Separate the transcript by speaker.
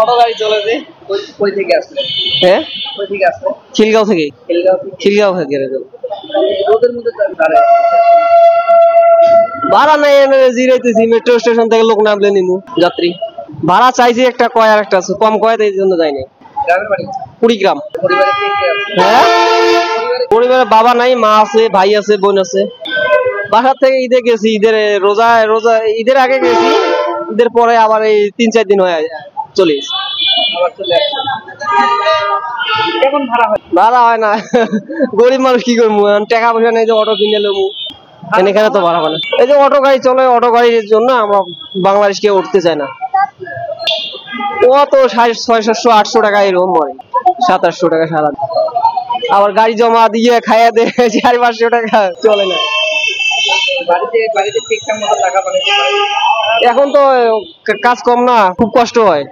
Speaker 1: Auto গাড়ি চলে যে কই থেকে আসলে? হ্যাঁ, কই থেকে আসলে? খিলগাঁও থেকে। খিলগাঁও থেকে রোদের মধ্যে ভাড়া নাই, জিরাইতেছি। মেট্রো স্টেশন থেকে লোক নামলে নিমু যাত্রী। ভাড়া চাইছি একটা, কয় আর একটা কম কয়, এই জন্য যাইনি। গ্রামের বাড়ি কুড়িগ্রাম। হ্যাঁ, পরিবারে বাবা নাই, মা আছে, ভাই আছে, বোন আছে। বাসার থেকে ঈদে গেছি, ঈদের রোজা ঈদের আগে গেছি, ঈদের পরে আবার এই 3-4 দিন হয়ে চলে গেছি। কেমন ভাড়া হয় না। গরিব মানুষ কি করবো, টাকা পয়সা নেই যে অটো কিনে নেবো, এখানে তো ভাড়া হয় না। এই যে অটো গাড়ি চলে, অটো গাড়ির জন্য আমরা বাংলাদেশ কেউ উঠতে চাই না। ও তো 600-800 টাকা এরকম মরে, 700-800 টাকা সারা। আবার গাড়ি জমা দিয়ে খাইয়া দেয় 400-500 টাকা, চলে না। এখন তো কাজ কম না, খুব কষ্ট হয়।